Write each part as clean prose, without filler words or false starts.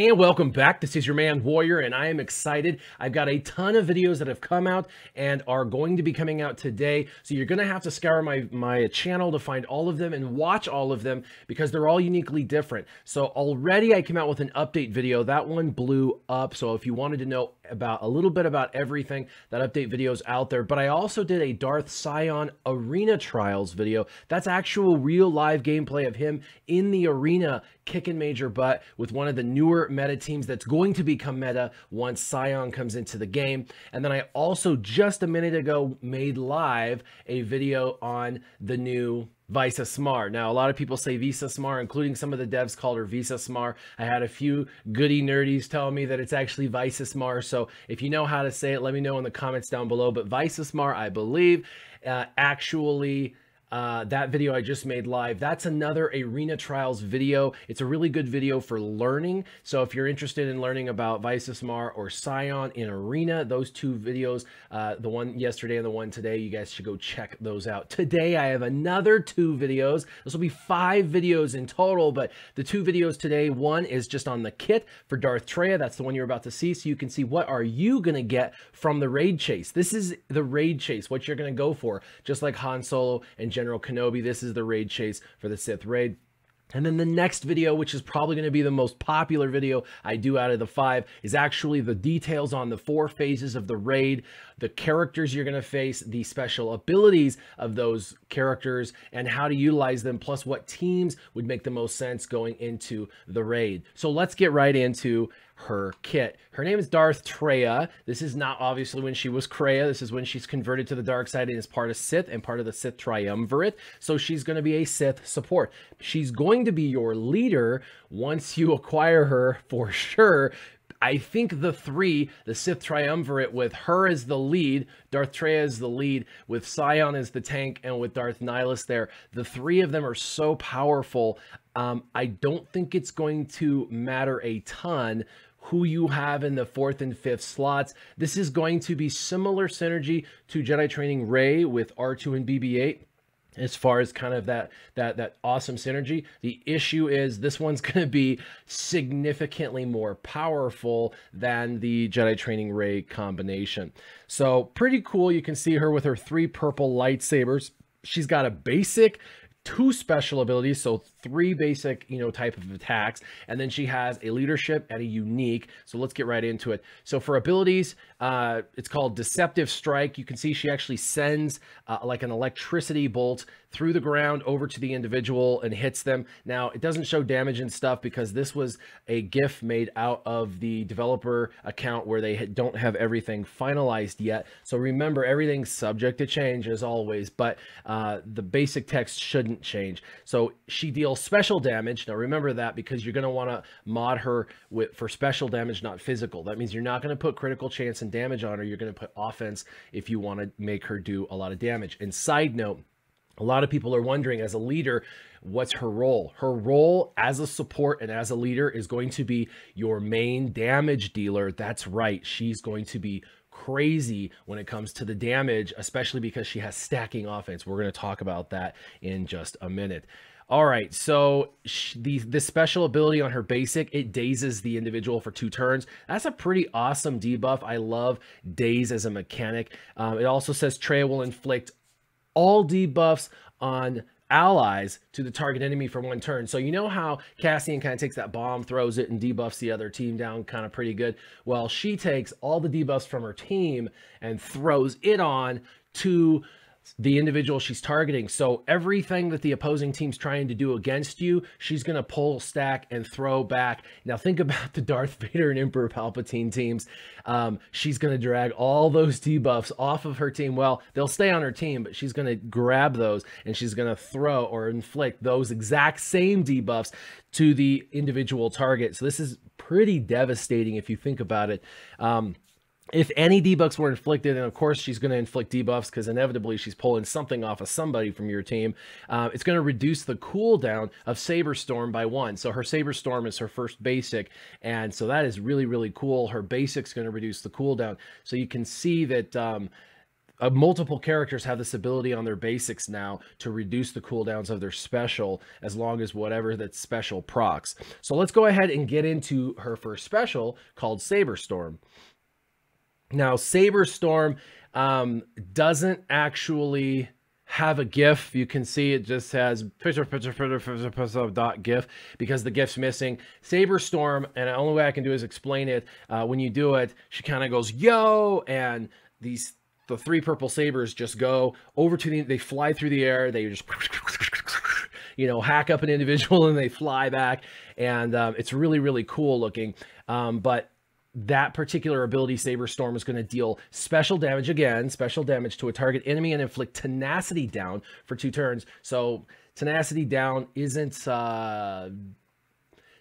And welcome back. This is your man Warrior, and I am excited. I've got a ton of videos that have come out and are going to be coming out today. So you're going to have to scour my channel to find all of them and watch all of them because they're all uniquely different. So already I came out with an update video. That one blew up. So if you wanted to know about a little bit about everything, that update video is out there. But I also did a Darth Sion arena trials video. That's actual real live gameplay of him in the arena kicking major butt with one of the newer meta teams that's going to become meta once Sion comes into the game. And then I also just a minute ago made live a video on the new Visa Smar. Now, a lot of people say Visa Smar, including some of the devs called her Visa Smar. I had a few goody nerdies telling me that it's actually Visa Smar. So if you know how to say it, let me know in the comments down below. But Visa Smar, I believe, that video I just made live, that's another arena trials video. It's a really good video for learning. So if you're interested in learning about Visa Smar or Sion in arena, those two videos, the one yesterday and the one today, you guys should go check those out. Today I have another two videos. This will be 5 videos in total, but the 2 videos today, one is just on the kit for Darth Traya. That's the one you're about to see, so you can see what are you gonna get from the raid chase. This is the raid chase, what you're gonna go for, just like Han Solo and General Kenobi. This is the raid chase for the Sith raid. And then the next video, which is probably going to be the most popular video I do out of the 5, is actually the details on the 4 phases of the raid, the characters you're going to face, the special abilities of those characters, and how to utilize them, plus what teams would make the most sense going into the raid. So let's get right into her kit. Her name is Darth Traya. This is not obviously when she was Kreia. This is when she's converted to the dark side and is part of Sith and part of the Sith Triumvirate. So she's going to be a Sith support. She's going to be your leader once you acquire her for sure. I think the Sith Triumvirate with her as the lead, Darth Traya as the lead, with Sion as the tank, and with Darth Nihilus there, the 3 of them are so powerful. I don't think it's going to matter a ton who you have in the 4th and 5th slots. This is going to be similar synergy to Jedi Training Rey with R2 and BB-8. As far as kind of that awesome synergy. The issue is this one's going to be significantly more powerful than the Jedi Training Rey combination. So pretty cool. You can see her with her 3 purple lightsabers. She's got a basic, 2 special abilities, so 3 basic, type of attacks, and then she has a leadership and a unique. So let's get right into it. So for abilities, it's called Deceptive Strike. You can see she actually sends like an electricity bolt through the ground over to the individual and hits them. Now, it doesn't show damage and stuff because this was a GIF made out of the developer account where they don't have everything finalized yet. So remember, everything's subject to change as always, but the basic text shouldn't change. So she deals special damage. Now remember that because you're going to want to mod her for special damage, not physical. That means you're not going to put critical chance and damage on her. You're going to put offense if you want to make her do a lot of damage. And side note, a lot of people are wondering, as a leader, what's her role? Her role as a support and as a leader is going to be your main damage dealer. That's right. She's going to be crazy when it comes to the damage, especially because she has stacking offense. We're going to talk about that in just a minute. All right, so this special ability on her basic, it dazes the individual for 2 turns. That's a pretty awesome debuff. I love daze as a mechanic. It also says Traya will inflict all debuffs on allies to the target enemy for 1 turn. So you know how Cassian kind of takes that bomb, throws it, and debuffs the other team down kind of pretty good? Well, she takes all the debuffs from her team and throws it on to the individual she's targeting. So everything that the opposing team's trying to do against you, she's going to pull, stack, and throw back. Now think about the Darth Vader and Emperor Palpatine teams. She's going to drag all those debuffs off of her team. Well, they'll stay on her team, but she's going to grab those and she's going to throw or inflict those exact same debuffs to the individual target. So this is pretty devastating if you think about it. If any debuffs were inflicted, and of course she's going to inflict debuffs because inevitably she's pulling something off of somebody from your team, it's going to reduce the cooldown of Sabre Storm by 1. So her Sabre Storm is her first basic, and so that is really, really cool. Her basic's going to reduce the cooldown. So you can see that multiple characters have this ability on their basics now to reduce the cooldowns of their special as long as whatever that special procs. So let's go ahead and get into her first special called Sabre Storm. Now, Sabre Storm doesn't actually have a GIF. You can see it just has .gif because the GIF's missing. Sabre Storm, and the only way I can do is explain it. When you do it, she kind of goes, yo, and the 3 purple sabers just go over to they fly through the air. They just, you know, hack up an individual and they fly back. And it's really, really cool looking. But that particular ability, Sabre Storm, is going to deal special damage again, special damage to a target enemy and inflict tenacity down for 2 turns. So tenacity down isn't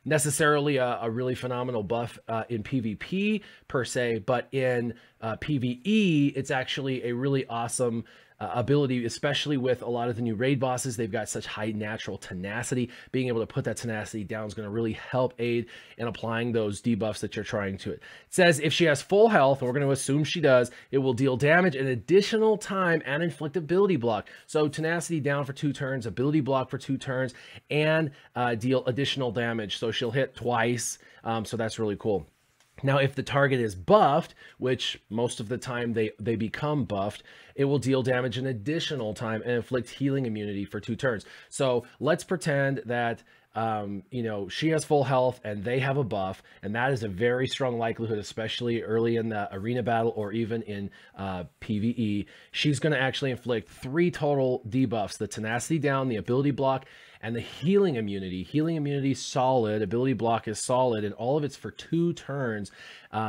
necessarily a really phenomenal buff in PvP per se, but in PvE, it's actually a really awesome ability, especially with a lot of the new raid bosses. They've got such high natural tenacity. Being able to put that tenacity down is going to really help aid in applying those debuffs that you're trying to it. It says if she has full health, and we're going to assume she does, it will deal damage an additional time and inflict ability block. So tenacity down for 2 turns, ability block for 2 turns, and deal additional damage. So she'll hit twice. So that's really cool. Now, if the target is buffed, which most of the time they become buffed, it will deal damage an additional time and inflict healing immunity for 2 turns. So let's pretend that, you know, she has full health and they have a buff, and that is a very strong likelihood, especially early in the arena battle or even in PvE. She's going to actually inflict 3 total debuffs: the tenacity down, the ability block, and the healing immunity. Healing immunity solid, ability block is solid, and all of it's for 2 turns.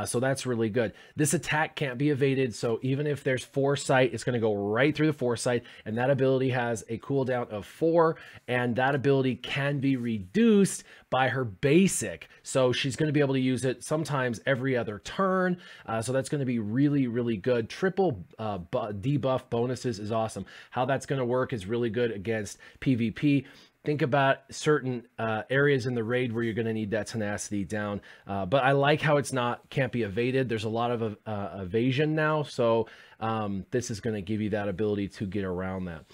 So that's really good. This attack can't be evaded, so even if there's foresight, it's going to go right through the foresight, and that ability has a cooldown of 4, and that ability can be reduced by her basic. So she's going to be able to use it sometimes every other turn. So that's going to be really, really good. Triple debuff bonuses is awesome. How that's going to work is really good against PvP. Think about certain areas in the raid where you're going to need that tenacity down. But I like how it's can't be evaded. There's a lot of evasion now. So this is going to give you that ability to get around that.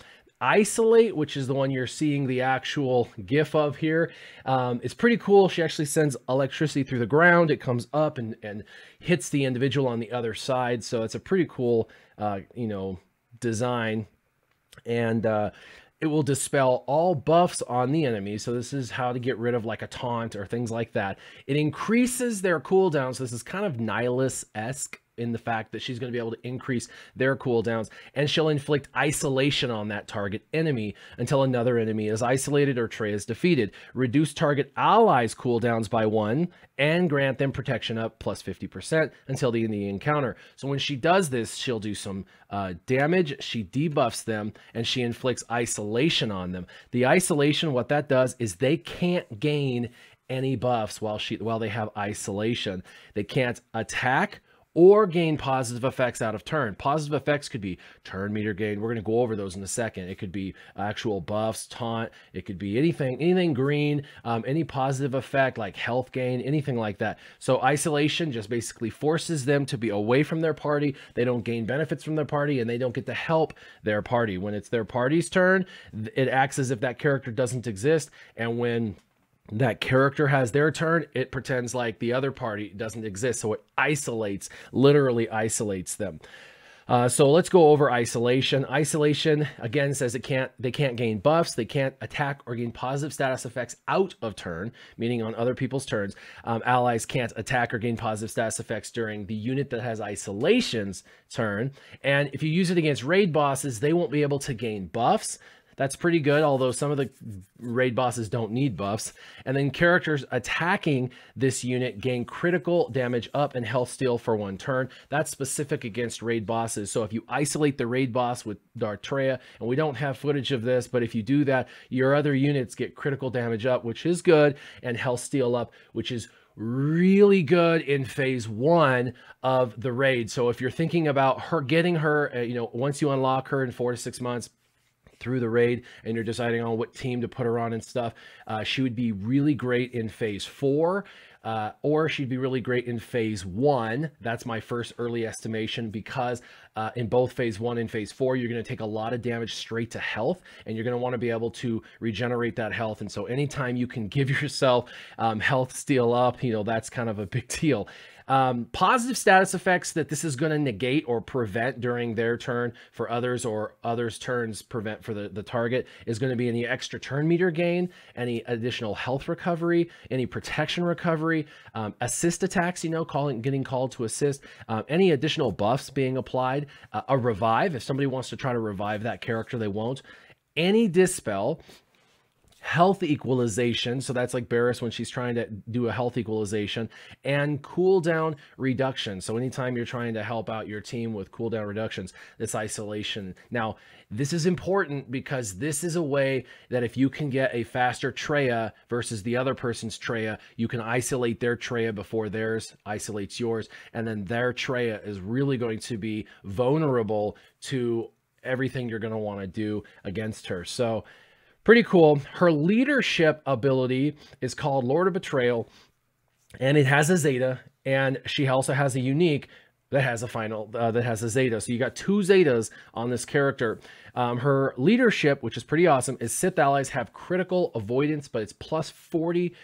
Isolate, which is the one you're seeing the actual GIF of here, it's pretty cool. She actually sends electricity through the ground. It comes up and hits the individual on the other side. So it's a pretty cool, you know, design. And it will dispel all buffs on the enemy. So this is how to get rid of like a taunt or things like that. It increases their cooldown. So this is kind of Nihilus-esque in the fact that she's going to be able to increase their cooldowns, and she'll inflict isolation on that target enemy until another enemy is isolated or Traya is defeated. Reduce target allies cooldowns by 1 and grant them protection up plus 50% until the end of the encounter. So when she does this, she'll do some damage, she debuffs them, and she inflicts isolation on them. The isolation, what that does is they can't gain any buffs while they have isolation. They can't attack or gain positive effects out of turn. Positive effects could be turn meter gain. We're going to go over those in a second. It could be actual buffs, taunt. It could be anything green, any positive effect like health gain, anything like that. So isolation just basically forces them to be away from their party. They don't gain benefits from their party, and they don't get to help their party. When it's their party's turn, it acts as if that character doesn't exist, and when that character has their turn, it pretends like the other party doesn't exist. So it isolates, literally isolates them. So let's go over isolation. Isolation, again, says they can't gain buffs, they can't attack or gain positive status effects out of turn, meaning on other people's turns. Allies can't attack or gain positive status effects during the unit that has isolation's turn. And if you use it against raid bosses, they won't be able to gain buffs. That's pretty good, although some of the raid bosses don't need buffs. And then characters attacking this unit gain critical damage up and health steal for 1 turn. That's specific against raid bosses. So if you isolate the raid boss with Darth Traya, and we don't have footage of this, but if you do that, your other units get critical damage up, which is good, and health steal up, which is really good in phase 1 of the raid. So if you're thinking about getting her, you know, once you unlock her in 4 to 6 months, through the raid, and you're deciding on what team to put her on and stuff, she would be really great in phase 4. or she'd be really great in phase 1. That's my first early estimation, because in both phase 1 and phase 4, you're going to take a lot of damage straight to health, and you're going to want to be able to regenerate that health. And so anytime you can give yourself health steal up, you know, that's kind of a big deal. Positive status effects that this is going to negate or prevent during their turn for others, or others' turns prevent for the target, is going to be any extra turn meter gain, any additional health recovery, any protection recovery, assist attacks, you know, getting called to assist, any additional buffs being applied, a revive. If somebody wants to try to revive that character, they won't. Any dispel, health equalization, so that's like Barris when she's trying to do a health equalization, and cooldown reduction. So anytime you're trying to help out your team with cooldown reductions, this isolation. Now, this is important because this is a way that if you can get a faster Traya versus the other person's Traya, you can isolate their Traya before theirs isolates yours, and then their Traya is really going to be vulnerable to everything you're going to want to do against her. So pretty cool. Her leadership ability is called Lord of Betrayal, and it has a Zeta, and she also has a unique that has a final, that has a Zeta. So you got 2 Zetas on this character. Her leadership, which is pretty awesome, is Sith allies have critical avoidance, but it's plus 40%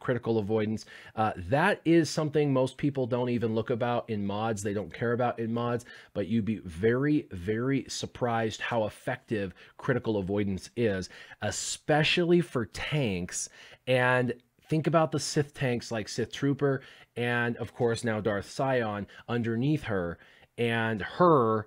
critical avoidance. That is something most people don't even look about in mods. They don't care about in mods, but you'd be very, very surprised how effective critical avoidance is, especially for tanks. And think about the Sith tanks like Sith Trooper, and of course now Darth Sion underneath her, and her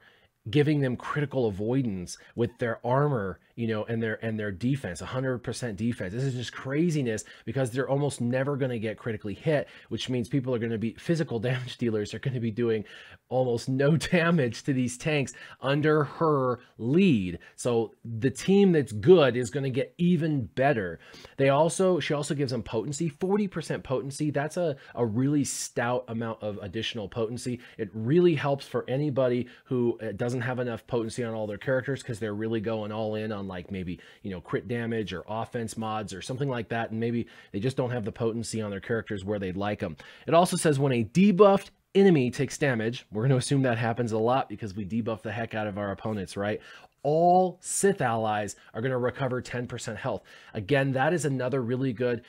giving them critical avoidance with their armor, you know, and their defense, 100% defense. This is just craziness, because they're almost never going to get critically hit, which means people are going to be physical damage dealers are going to be doing almost no damage to these tanks under her lead. So the team that's good is going to get even better. She also gives them potency, 40% potency. That's a really stout amount of additional potency. It really helps for anybody who doesn't have enough potency on all their characters, because they're really going all in on, like, maybe, you know, crit damage or offense mods or something like that, and maybe they just don't have the potency on their characters where they'd like them. It also says when a debuffed enemy takes damage, we're going to assume that happens a lot because we debuff the heck out of our opponents, right? All Sith allies are going to recover 10% health. Again, that is another really good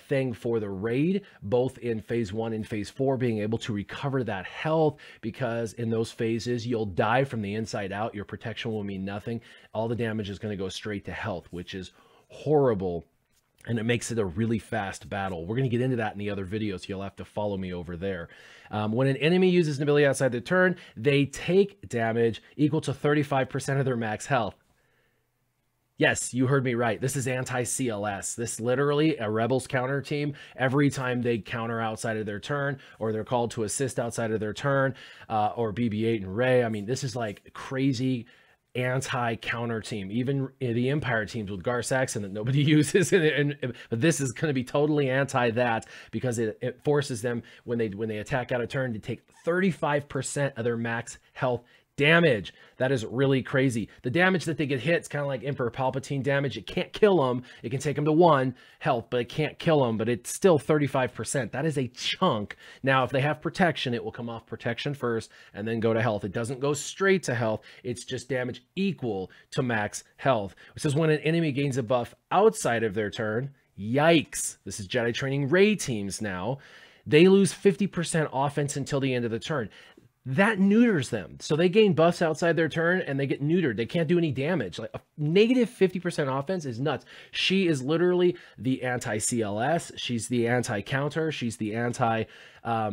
thing for the raid, both in phase 1 and phase 4, being able to recover that health, because in those phases you'll die from the inside out. Your protection will mean nothing. All the damage is going to go straight to health, which is horrible, and it makes it a really fast battle. We're going to get into that in the other video, so you'll have to follow me over there. When an enemy uses an ability outside their turn, they take damage equal to 35% of their max health. Yes, you heard me right. This is anti-CLS. This literally a Rebels counter team. Every time they counter outside of their turn, or they're called to assist outside of their turn, or BB-8 and Rey. I mean, this is like crazy anti-counter team. Even the Empire teams with Gar Saxon that nobody uses, but this is going to be totally anti that, because it forces them, when they attack out of turn, to take 35% of their max health damage. That is really crazy. The damage that they get hit is kind of like Emperor Palpatine damage. It can't kill them. It can take them to 1 health, but it can't kill them. But it's still 35%. That is a chunk. Now, if they have protection, it will come off protection first and then go to health. It doesn't go straight to health. It's just damage equal to max health. It says when an enemy gains a buff outside of their turn, yikes. This is Jedi training Rey teams now. They lose 50% offense until the end of the turn. That neuters them. So they gain buffs outside their turn and they get neutered. They can't do any damage. Like a negative 50% offense is nuts. She is literally the anti-CLS. She's the anti-counter. She's the anti,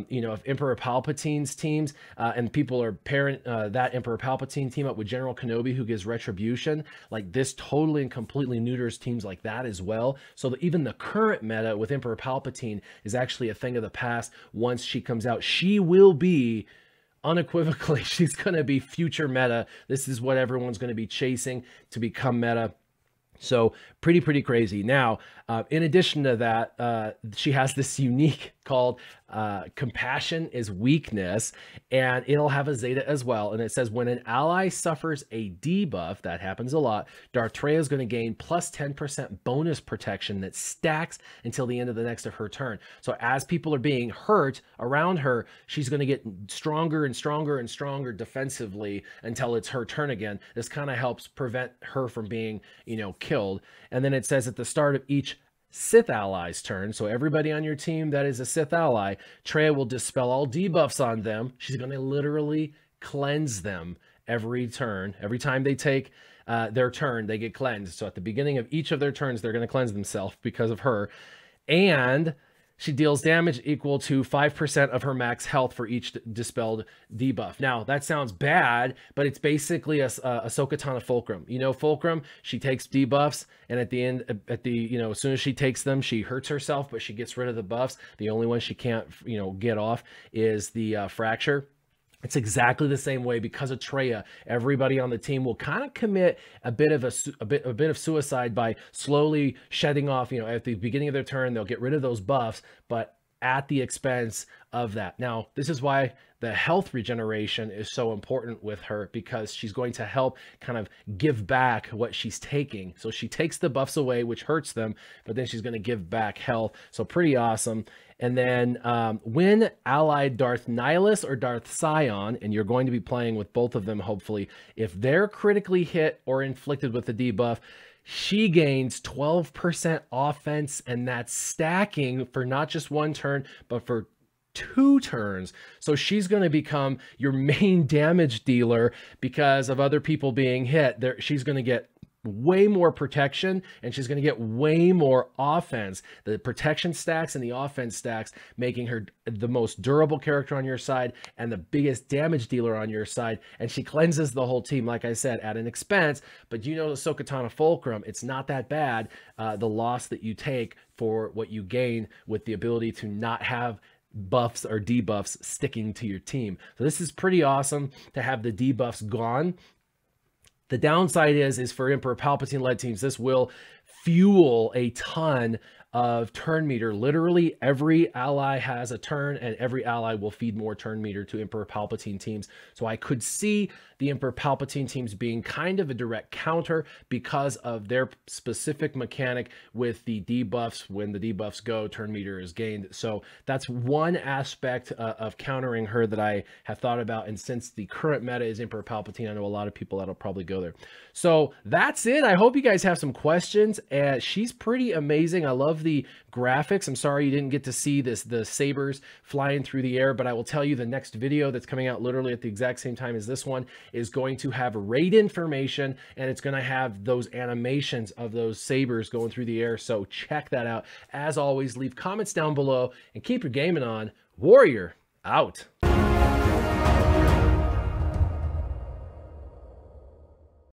you know, if Emperor Palpatine's teams, and people are pairing that Emperor Palpatine team up with General Kenobi, who gives retribution, like this totally and completely neuters teams like that as well. So that even the current meta with Emperor Palpatine is actually a thing of the past. Once she comes out, she will be, unequivocally, she's going to be future meta. This is what everyone's going to be chasing to become meta. So pretty crazy. Now, in addition to that, she has this unique called Compassion is Weakness, and it'll have a Zeta as well. And it says when an ally suffers a debuff, that happens a lot, Darth Traya is going to gain plus 10% bonus protection that stacks until the end of the next of her turn. So as people are being hurt around her, she's going to get stronger and stronger and stronger defensively until it's her turn again. This kind of helps prevent her from being, you know, killed. And then it says at the start of each Sith ally's turn, so everybody on your team that is a Sith ally, Traya will dispel all debuffs on them. She's going to literally cleanse them every turn. Every time they take their turn, they get cleansed. So at the beginning of each of their turns, they're going to cleanse themselves because of her. And she deals damage equal to 5% of her max health for each dispelled debuff. Now, that sounds bad, but it's basically a Ahsoka Tano Fulcrum. You know, Fulcrum, she takes debuffs, and at the end, you know, as soon as she takes them, she hurts herself, but she gets rid of the buffs. The only one she can't, you know, get off is the Fracture. It's exactly the same way. Because of Traya, everybody on the team will kind of commit a bit of suicide by slowly shedding off, you know, at the beginning of their turn, they'll get rid of those buffs, but at the expense of that. Now, this is why the health regeneration is so important with her, because she's going to help kind of give back what she's taking. So she takes the buffs away, which hurts them, but then she's going to give back health. So pretty awesome. And then when allied Darth Nihilus or Darth Sion, and you're going to be playing with both of them, hopefully, if they're critically hit or inflicted with a debuff, she gains 12% offense, and that's stacking for not just one turn, but for 2 turns. So she's going to become your main damage dealer because of other people being hit. She's going to get way more protection, and she's going to get way more offense. The protection stacks and the offense stacks, making her the most durable character on your side and the biggest damage dealer on your side. And she cleanses the whole team, like I said, at an expense. But you know, the Ahsoka Tano Fulcrum, it's not that bad, the loss that you take for what you gain with the ability to not have buffs or debuffs sticking to your team. So this is pretty awesome to have the debuffs gone. The downside is for Emperor Palpatine-led teams, this will fuel a ton of turn meter. Literally every ally has a turn, and every ally will feed more turn meter to Emperor Palpatine teams. So I could see the Emperor Palpatine teams being kind of a direct counter because of their specific mechanic with the debuffs. When the debuffs go, turn meter is gained. So that's one aspect of countering her that I have thought about. And since the current meta is Emperor Palpatine, I know a lot of people that'll probably go there. So that's it. I hope you guys have some questions. She's pretty amazing. I love the graphics. I'm sorry you didn't get to see the sabers flying through the air, but I will tell you the next video that's coming out literally at the exact same time as this one is going to have raid information, and it's going to have those animations of those sabers going through the air. So check that out. As always, leave comments down below and keep your gaming on. Warrior out.